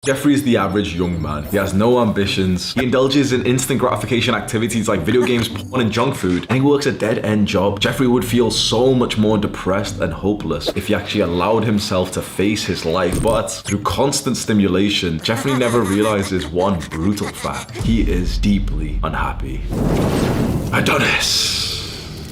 Jeffrey is the average young man. He has no ambitions. He indulges in instant gratification activities like video games, porn, and junk food, and he works a dead-end job. Jeffrey would feel so much more depressed and hopeless if he actually allowed himself to face his life. But through constant stimulation, Jeffrey never realizes one brutal fact. He is deeply unhappy. Adonis.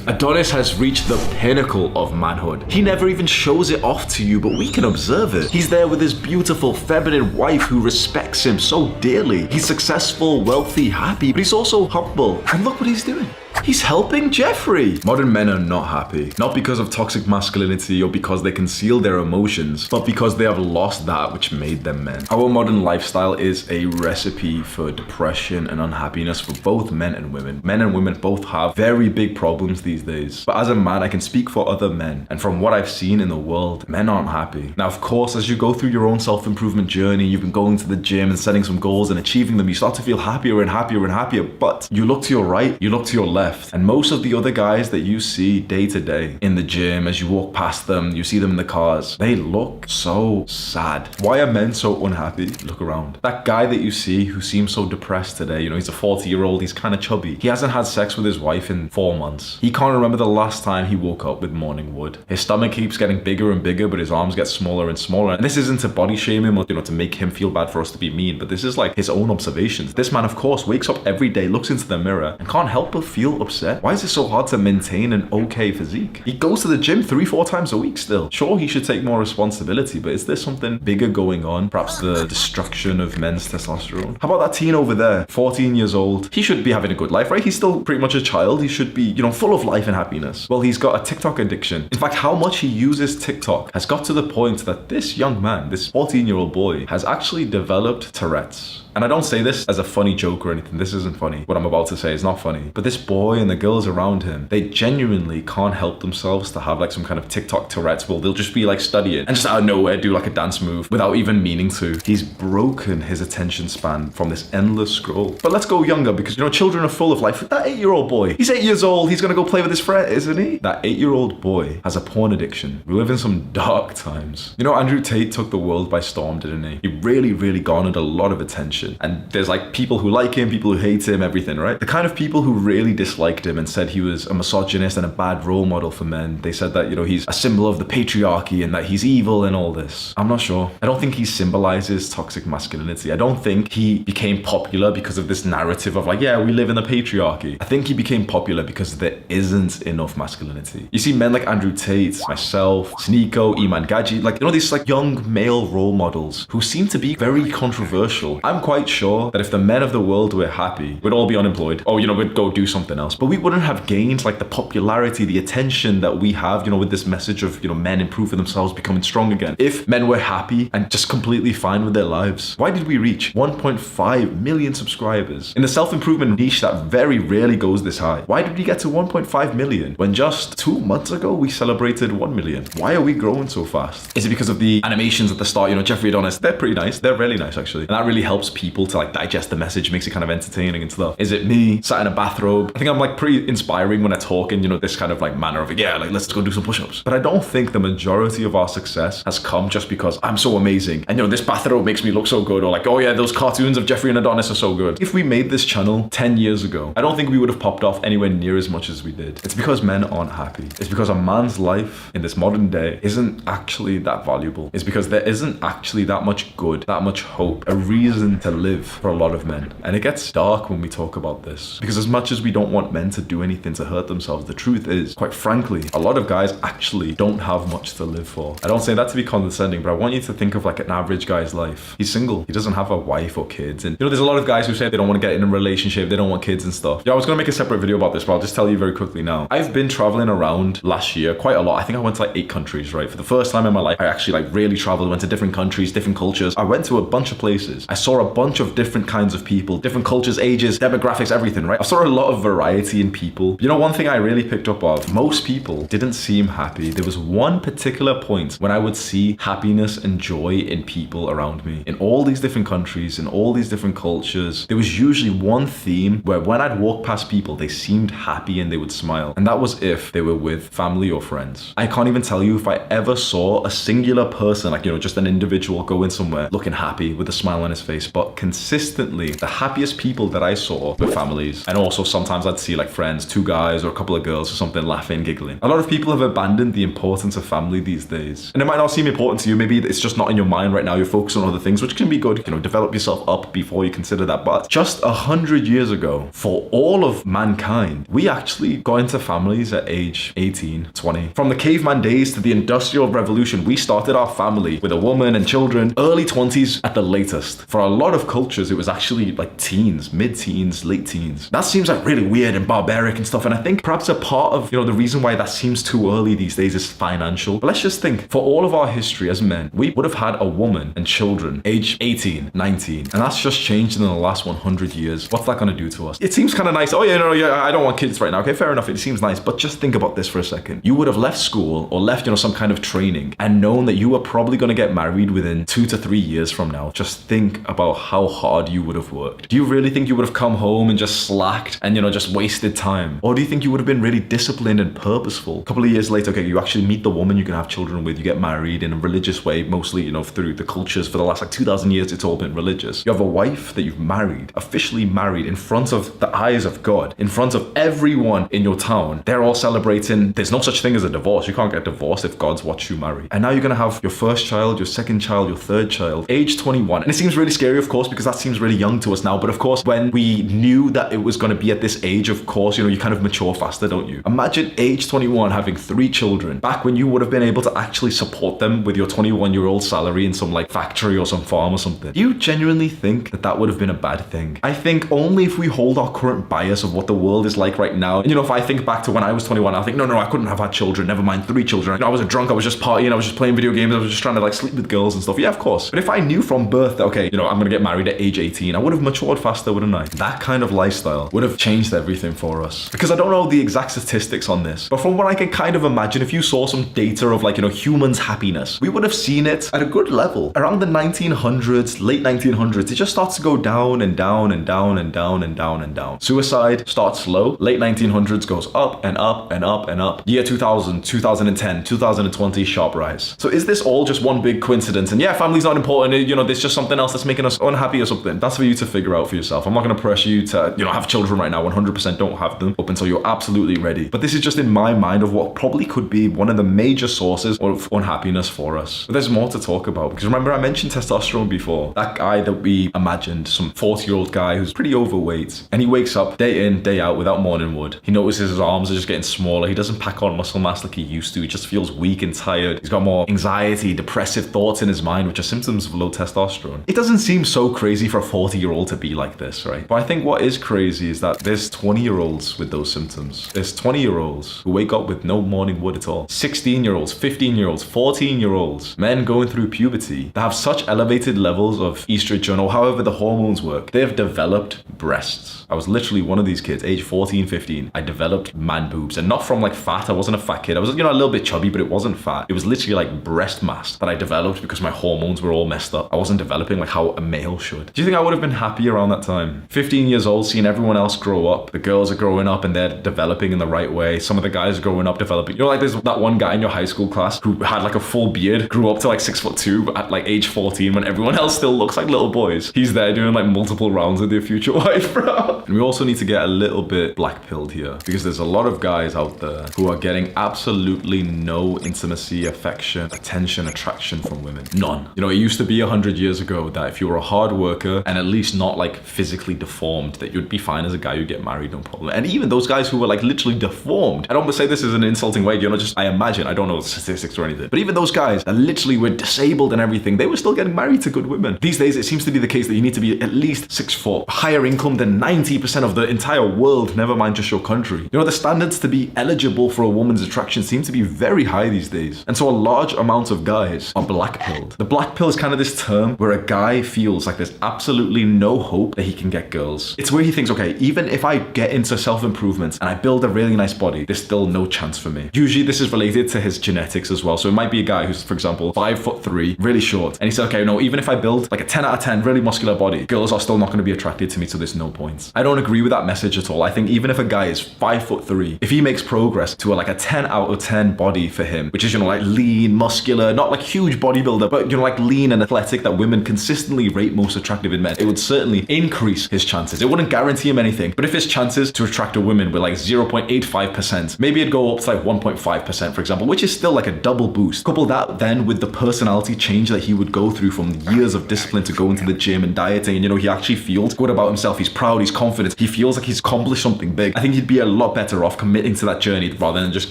Adonis has reached the pinnacle of manhood. He never even shows it off to you, but we can observe it. He's there with his beautiful, feminine wife who respects him so dearly. He's successful, wealthy, happy, but he's also humble. And look what he's doing. He's helping Jeffrey. Modern men are not happy. Not because of toxic masculinity or because they conceal their emotions, but because they have lost that which made them men. Our modern lifestyle is a recipe for depression and unhappiness for both men and women. Men and women both have very big problems these days. But as a man, I can speak for other men. And from what I've seen in the world, men aren't happy. Now, of course, as you go through your own self-improvement journey, you've been going to the gym and setting some goals and achieving them, you start to feel happier and happier and happier. But you look to your right, you look to your left, and most of the other guys that you see day to day in the gym, as you walk past them, you see them in the cars, they look so sad. Why are men so unhappy? Look around. That guy that you see who seems so depressed today, you know, he's a 40-year-old, he's kind of chubby. He hasn't had sex with his wife in 4 months. He can't remember the last time he woke up with morning wood. His stomach keeps getting bigger and bigger, but his arms get smaller and smaller. And this isn't to body shame him or, you know, to make him feel bad for us to be mean, but this is like his own observations. This man, of course, wakes up every day, looks into the mirror, and can't help but feel upset. Why is it so hard to maintain an okay physique? He goes to the gym 3-4 times a week still. Sure, he should take more responsibility, but is there something bigger going on? Perhaps the destruction of men's testosterone? How about that teen over there, 14 years old? He should be having a good life, right? He's still pretty much a child. He should be, you know, full of life and happiness. Well, he's got a TikTok addiction. In fact, how much he uses TikTok has got to the point that this young man, this 14-year-old boy, has actually developed Tourette's. And I don't say this as a funny joke or anything. This isn't funny. What I'm about to say is not funny. But this boy and the girls around him, they genuinely can't help themselves to have like some kind of TikTok Tourette's where they'll just be like studying and just out of nowhere do like a dance move without even meaning to. He's broken his attention span from this endless scroll. But let's go younger because, you know, children are full of life. That 8-year-old boy, he's 8 years old. He's going to go play with his friend, isn't he? That 8-year-old boy has a porn addiction. We live in some dark times. You know, Andrew Tate took the world by storm, didn't he? He really garnered a lot of attention. And there's like people who like him, people who hate him, everything, right? The kind of people who really disliked him and said he was a misogynist and a bad role model for men. They said that, you know, he's a symbol of the patriarchy and that he's evil and all this. I'm not sure. I don't think he symbolizes toxic masculinity. I don't think he became popular because of this narrative of like, yeah, we live in the patriarchy. I think he became popular because there isn't enough masculinity. You see men like Andrew Tate, myself, Sneeko, Iman Gaji, like, you know, these like young male role models who seem to be very controversial. I'm quite sure that if the men of the world were happy, we'd all be unemployed. Oh, you know, we'd go do something else. But we wouldn't have gained like the popularity, the attention that we have, you know, with this message of, you know, men improving themselves, becoming strong again. If men were happy and just completely fine with their lives, why did we reach 1.5 million subscribers in the self-improvement niche that very rarely goes this high? Why did we get to 1.5 million when just 2 months ago we celebrated 1 million? Why are we growing so fast? Is it because of the animations at the start? You know, Jeffrey Adonis, they're pretty nice. They're really nice, actually. And that really helps people to like digest the message, makes it kind of entertaining and stuff. Is it me sat in a bathrobe? I think I'm like pretty inspiring when I talk in, you know, this kind of like manner of, yeah, like let's go do some push-ups. But I don't think the majority of our success has come just because I'm so amazing and, you know, this bathrobe makes me look so good, or like, oh yeah, those cartoons of Jeffrey and Adonis are so good. If we made this channel 10 years ago, I don't think we would have popped off anywhere near as much as we did. It's because men aren't happy. It's because a man's life in this modern day isn't actually that valuable. It's because there isn't actually that much good, that much hope, a reason to live for a lot of men. And it gets dark when we talk about this, because as much as we don't want men to do anything to hurt themselves, the truth is, quite frankly, a lot of guys actually don't have much to live for. I don't say that to be condescending, but I want you to think of like an average guy's life. He's single. He doesn't have a wife or kids. And, you know, there's a lot of guys who say they don't want to get in a relationship, they don't want kids and stuff. Yeah, I was going to make a separate video about this, but I'll just tell you very quickly now. I've been traveling around last year quite a lot. I think I went to like 8 countries, right? For the first time in my life, I actually like really traveled, went to different countries, different cultures. I went to a bunch of places. I saw a bunch of different kinds of people, different cultures, ages, demographics, everything, right? I saw a lot of variety in people. You know, one thing I really picked up of, most people didn't seem happy. There was one particular point when I would see happiness and joy in people around me. In all these different countries, in all these different cultures, there was usually one theme where when I'd walk past people, they seemed happy and they would smile. And that was if they were with family or friends. I can't even tell you if I ever saw a singular person, like, you know, just an individual going somewhere looking happy with a smile on his face. But consistently, the happiest people that I saw were families. And also sometimes I'd see like friends, two guys or a couple of girls or something laughing, giggling. A lot of people have abandoned the importance of family these days. And it might not seem important to you. Maybe it's just not in your mind right now. You're focused on other things, which can be good. You know, develop yourself up before you consider that. But just 100 years ago, for all of mankind, we actually got into families at age 18, 20. From the caveman days to the industrial revolution, we started our family with a woman and children, early 20s at the latest. For a lot of cultures, it was actually like teens, mid-teens, late teens. That seems like really weird and barbaric and stuff. And I think perhaps a part of, you know, the reason why that seems too early these days is financial. But let's just think, for all of our history as men, we would have had a woman and children age 18, 19. And that's just changed in the last 100 years. What's that going to do to us? It seems kind of nice. Oh yeah, no, yeah, I don't want kids right now. Okay, fair enough. It seems nice. But just think about this for a second. You would have left school or left, you know, some kind of training and known that you were probably going to get married within 2 to 3 years from now. Just think about how hard you would have worked. Do you really think you would have come home and just slacked and, you know, just wasted time? Or do you think you would have been really disciplined and purposeful? A couple of years later, okay, you actually meet the woman you can have children with, you get married in a religious way, mostly, you know, through the cultures for the last like 2,000 years, it's all been religious. You have a wife that you've married, officially married in front of the eyes of God, in front of everyone in your town. They're all celebrating. There's no such thing as a divorce. You can't get divorced if God's watched you marry. And now you're going to have your first child, your second child, your third child, age 21. And it seems really scary, of course, because that seems really young to us now. But of course, when we knew that it was going to be at this age, of course, you know, you kind of mature faster, don't you? Imagine age 21 having 3 children back when you would have been able to actually support them with your 21-year-old salary in some like factory or some farm or something. Do you genuinely think that that would have been a bad thing? I think only if we hold our current bias of what the world is like right now. And, you know, if I think back to when I was 21, I think, no, I couldn't have had children, never mind 3 children. You know, I was a drunk, I was just partying, I was just playing video games, I was just trying to like sleep with girls and stuff. Yeah, of course. But if I knew from birth that, okay, you know, I'm gonna get married at age 18, I would have matured faster, wouldn't I? That kind of lifestyle would have changed everything for us. Because I don't know the exact statistics on this, but from what I can kind of imagine, if you saw some data of like, you know, humans' happiness, we would have seen it at a good level. Around the 1900s, late 1900s, it just starts to go down and down and down and down and down and down. Suicide starts low. Late 1900s goes up and up and up and up. Year 2000, 2010, 2020, sharp rise. So is this all just one big coincidence? And yeah, family's not important. You know, there's just something else that's making us unhappy or something. That's for you to figure out for yourself. I'm not going to pressure you to, you know, have children right now. 100% don't have them up until you're absolutely ready. But this is just in my mind of what probably could be one of the major sources of unhappiness for us. But there's more to talk about, because remember I mentioned testosterone before. That guy that we imagined, some 40-year-old guy who's pretty overweight, and he wakes up day in, day out without morning wood. He notices his arms are just getting smaller. He doesn't pack on muscle mass like he used to. He just feels weak and tired. He's got more anxiety, depressive thoughts in his mind, which are symptoms of low testosterone. It doesn't seem so crazy for a 40-year-old to be like this, right? But I think what is crazy is that there's 20-year-olds with those symptoms. There's 20-year-olds who wake up with no morning wood at all. 16-year-olds, 15-year-olds, 14-year-olds, men going through puberty that have such elevated levels of estrogen or however the hormones work. They have developed breasts. I was literally one of these kids, age 14, 15. I developed man boobs, and not from like fat. I wasn't a fat kid. I was, you know, a little bit chubby, but it wasn't fat. It was literally like breast mass that I developed because my hormones were all messed up. I wasn't developing like how a male should. Do you think I would have been happy around that time? 15 years old, seeing everyone else grow up. The girls are growing up and they're developing in the right way. Some of the guys are growing up, developing. You know, like there's that one guy in your high school class who had like a full beard, grew up to like 6'2", but at like age 14 when everyone else still looks like little boys. He's there doing like multiple rounds with their future wife, bro. And we also need to get a little bit black-pilled here, because there's a lot of guys out there who are getting absolutely no intimacy, affection, attention, attraction from women. None. You know, it used to be 100 years ago that if you were a hard worker and at least not like physically deformed, that you'd be fine as a guy, you'd get married, no problem. And even those guys who were like literally deformed, I don't say this is an insulting way, you know, just I imagine, I don't know the statistics or anything, but even those guys that literally were disabled and everything, they were still getting married to good women. These days, it seems to be the case that you need to be at least 6 foot, higher income than 90% of the entire world, never mind just your country. You know, the standards to be eligible for a woman's attraction seem to be very high these days. And so a large amount of guys are black-pilled. The black pill is kind of this term where a guy feels feels like there's absolutely no hope that he can get girls. It's where he thinks, okay, even if I get into self-improvements and I build a really nice body, there's still no chance for me. Usually this is related to his genetics as well. So it might be a guy who's, for example, 5'3", really short. And he said, okay, no, even if I build like a 10 out of 10, really muscular body, girls are still not going to be attracted to me, so there's no point. I don't agree with that message at all. I think even if a guy is 5'3", if he makes progress to like a 10 out of 10 body for him, which is, like lean, muscular, not like huge bodybuilder, but like lean and athletic that women consistently rate most attractive in men, it would certainly increase his chances. It wouldn't guarantee him anything, but if his chances to attract a woman were like 0.85%, maybe it'd go up to like 1.5%, for example, which is still like a double boost. Couple that then with the personality change that he would go through from years of discipline to go into the gym and dieting, and he actually feels good about himself. He's proud, he's confident, he feels like he's accomplished something big. I think he'd be a lot better off committing to that journey rather than just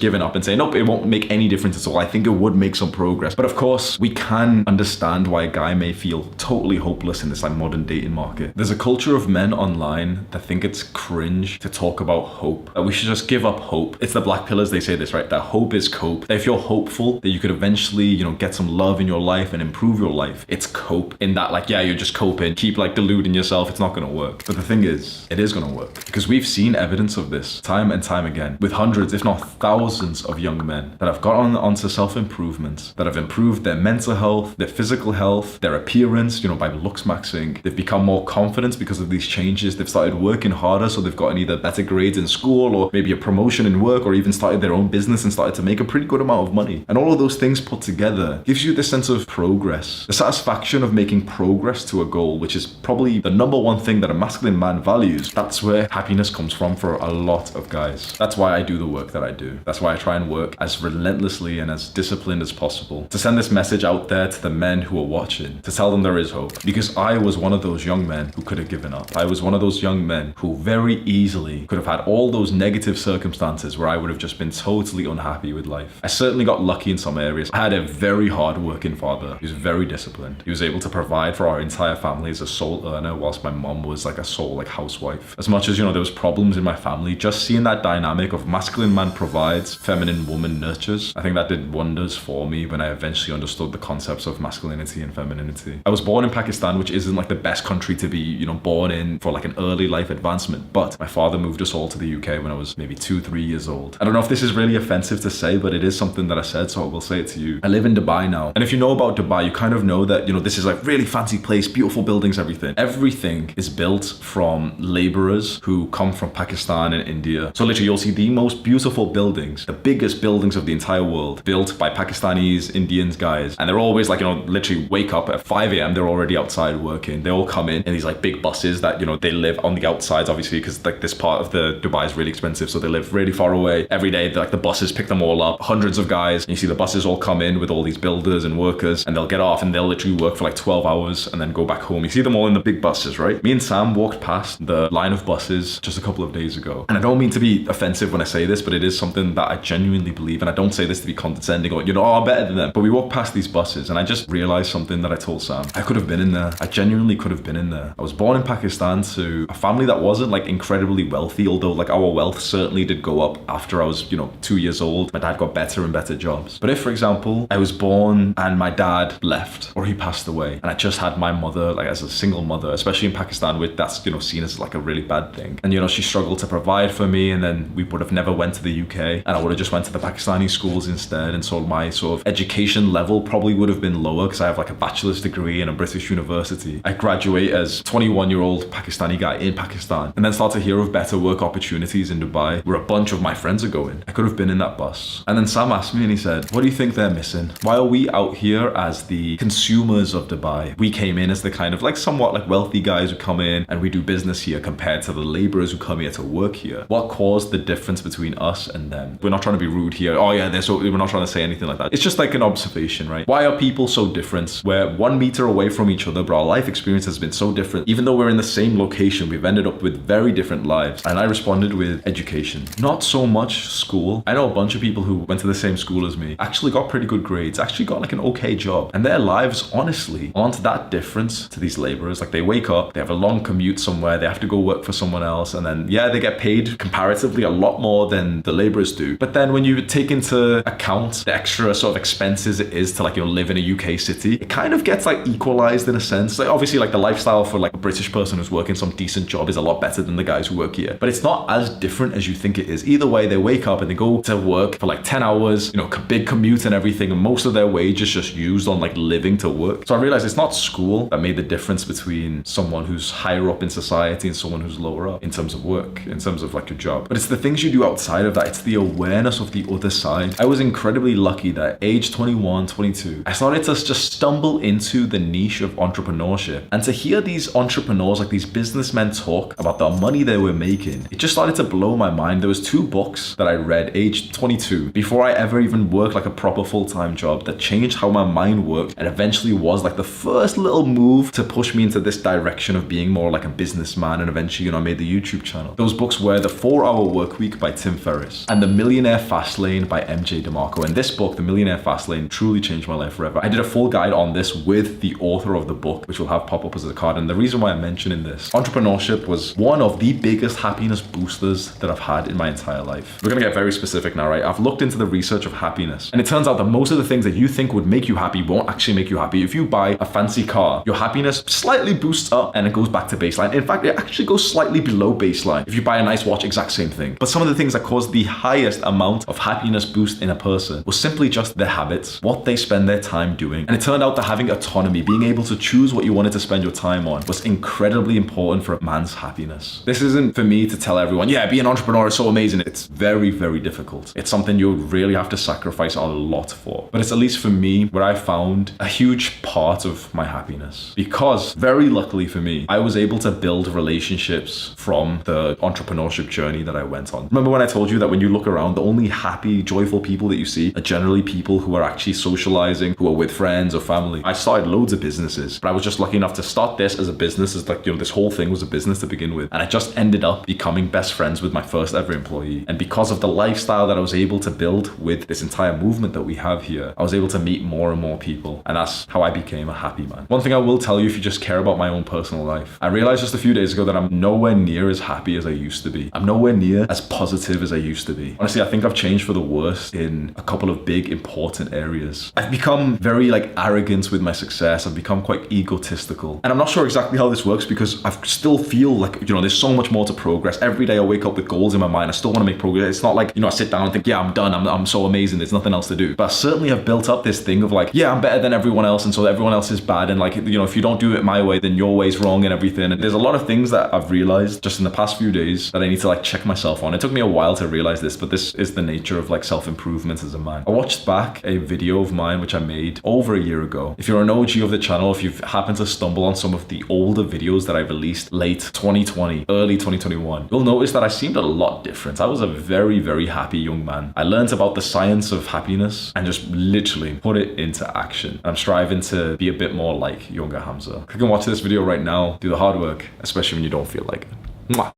giving up and saying, nope, it won't make any difference at all. I think it would make some progress. But of course, we can understand why a guy may feel totally hopeless in this like modern dating market. There's a culture of men online that think it's cringe to talk about hope, that we should just give up hope. It's the black pillars, they say this, right? That hope is cope. That if you're hopeful that you could eventually, get some love in your life and improve your life, it's cope. In that, like, yeah, you're just coping, keep like deluding yourself, it's not gonna work. But the thing is, it is gonna work. Because we've seen evidence of this time and time again with hundreds, if not thousands of young men that have gone onto self-improvement, that have improved their mental health, their physical health, their appearance, by looks maxing. They've become more confident because of these changes. They've started working harder, so they've gotten either better grades in school or maybe a promotion in work, or even started their own business and started to make a pretty good amount of money. And all of those things put together gives you this sense of progress, the satisfaction of making progress to a goal, which is probably the number one thing that a masculine man values. That's where happiness comes from for a lot of guys. That's why I do the work that I do. That's why I try and work as relentlessly and as disciplined as possible to send this message out there to the men who are watching, to tell them there is hope. Because I was one of those young men who could have given up. I was one of those young men who very easily could have had all those negative circumstances where I would have just been totally unhappy with life. I certainly got lucky in some areas. I had a very hard working father. He was very disciplined. He was able to provide for our entire family as a sole earner, whilst my mom was like a sole housewife. As much as there was problems in my family, just seeing that dynamic of masculine man provides, feminine woman nurtures, I think that did wonders for me when I eventually understood the concepts of masculinity and femininity. I was born in Pakistan, which isn't like the best country to be, born in for like an early life advancement. But my father moved us all to the UK when I was maybe 2-3 years old. I don't know if this is really offensive to say, but it is something that I said, so I will say it to you. I live in Dubai now. And if you know about Dubai, you kind of know that, this is like really fancy place, beautiful buildings, everything. Everything is built from laborers who come from Pakistan and India. So literally you'll see the most beautiful buildings, the biggest buildings of the entire world, built by Pakistanis, Indians, guys. And they're always like, literally wake up at 5 a.m. They're already outside working. They all come in these like big buses that, they live on the outsides, obviously, because like this part of the Dubai is really expensive. So they live really far away. Every day, like the buses pick them all up, hundreds of guys. And you see the buses all come in with all these builders and workers, and they'll get off and they'll literally work for like 12 hours and then go back home. You see them all in the big buses, right? Me and Sam walked past the line of buses just a couple of days ago. And I don't mean to be offensive when I say this, but it is something that I genuinely believe. And I don't say this to be condescending or, I'm better than them. But we walked past these buses and I just realized something that I told Sam. I could have been in there. I genuinely could have been in there. I was born in Pakistan to a family that wasn't like incredibly wealthy, although like our wealth certainly did go up after I was, 2 years old. My dad got better and better jobs. But if, for example, I was born and my dad left or he passed away and I just had my mother like as a single mother, especially in Pakistan, with that's, seen as like a really bad thing. And, she struggled to provide for me, and then we would have never went to the UK and I would have just went to the Pakistani schools instead. And so my sort of education level probably would have been lower because I have like a bachelor's degree in a British university. I graduate as 21-year-old Pakistani guy in Pakistan and then start to hear of better work opportunities in Dubai where a bunch of my friends are going. I could have been in that bus. And then Sam asked me and he said, what do you think they're missing? Why are we out here as the consumers of Dubai? We came in as the kind of like somewhat like wealthy guys who come in and we do business here compared to the laborers who come here to work here. What caused the difference between us and them? We're not trying to be rude here. Oh yeah, we're not trying to say anything like that. It's just like an observation, right? Why are people so different? We're 1 meter away from each other, but our life experience has been so different. Even though we're in the same location, we've ended up with very different lives. And I responded with education. Not so much school. I know a bunch of people who went to the same school as me, actually got pretty good grades, actually got like an okay job. And their lives, honestly, aren't that different to these laborers. Like they wake up, they have a long commute somewhere, they have to go work for someone else. And then, yeah, they get paid comparatively a lot more than the laborers do. But then when you take into account the extra sort of expenses it is to like, live in a UK city, it kind of gets like equalized in a sense. sense. Like, obviously, like the lifestyle for like a British person who's working some decent job is a lot better than the guys who work here. But it's not as different as you think it is. Either way, they wake up and they go to work for like 10 hours, you know, big commute and everything, and most of their wage is just used on like living to work. So I realized it's not school that made the difference between someone who's higher up in society and someone who's lower up in terms of work, in terms of like your job. But it's the things you do outside of that. It's the awareness of the other side. I was incredibly lucky that at age 21, 22, I started to just stumble into the niche of entrepreneurship. And to hear these entrepreneurs, like these businessmen, talk about the money they were making, it just started to blow my mind. There was 2 books that I read age 22 before I ever even worked like a proper full-time job that changed how my mind worked, and eventually was like the first little move to push me into this direction of being more like a businessman. And eventually, you know, I made the YouTube channel. Those books were The 4-Hour Workweek by Tim Ferriss and The Millionaire Fastlane by MJ DeMarco. And this book, The Millionaire Fastlane, truly changed my life forever. I did a full guide on this with the author of the book, which will have pop up as a card. And the reason why I'm mentioning this, entrepreneurship was one of the biggest happiness boosters that I've had in my entire life. We're gonna get very specific now, right? I've looked into the research of happiness, and it turns out that most of the things that you think would make you happy won't actually make you happy. If you buy a fancy car, your happiness slightly boosts up and it goes back to baseline. In fact, it actually goes slightly below baseline. If you buy a nice watch, exact same thing. But some of the things that cause the highest amount of happiness boost in a person was simply just their habits, what they spend their time doing. And it turned out that having autonomy, being able to choose what you wanted to spend your time on, was incredibly important for a man's happiness. This isn't for me to tell everyone, yeah, be an entrepreneur is so amazing. It's very, very difficult. It's something you really have to sacrifice a lot for. But it's, at least for me, where I found a huge part of my happiness. Because very luckily for me, I was able to build relationships from the entrepreneurship journey that I went on. Remember when I told you that when you look around, the only happy, joyful people that you see are generally people who are actually socializing, who are with friends or family. I started loads of businesses, but I was just lucky enough to start this as a business, as like, you know, this whole thing was a business to begin with. And I just ended up becoming best friends with my first ever employee. And because of the lifestyle that I was able to build with this entire movement that we have here, I was able to meet more and more people. And that's how I became a happy man. One thing I will tell you, if you just care about my own personal life, I realized just a few days ago that I'm nowhere near as happy as I used to be. I'm nowhere near as positive as I used to be. Honestly, I think I've changed for the worst in a couple of big important areas. I've become very like arrogant with my success. I've become quite egotistical. And I'm not sure exactly how this works because I still feel like, you know, there's so much more to progress. Every day I wake up with goals in my mind. I still want to make progress. It's not like, you know, I sit down and think, yeah, I'm done. I'm so amazing. There's nothing else to do. But I certainly have built up this thing of like, yeah, I'm better than everyone else. And so everyone else is bad. And like, you know, if you don't do it my way, then your way's wrong and everything. And there's a lot of things that I've realized just in the past few days that I need to like check myself on. It took me a while to realize this, but this is the nature of like self-improvement as a man. I watched back a video of mine, which I made over a year ago. If you're an OG of the channel, if you've happened to stumble on some of the older videos that I released late 2020, early 2021, you'll notice that I seemed a lot different. I was a very, very happy young man. I learned about the science of happiness and just literally put it into action. I'm striving to be a bit more like younger Hamza. Click and watch this video right now. Do the hard work, especially when you don't feel like it. Mwah.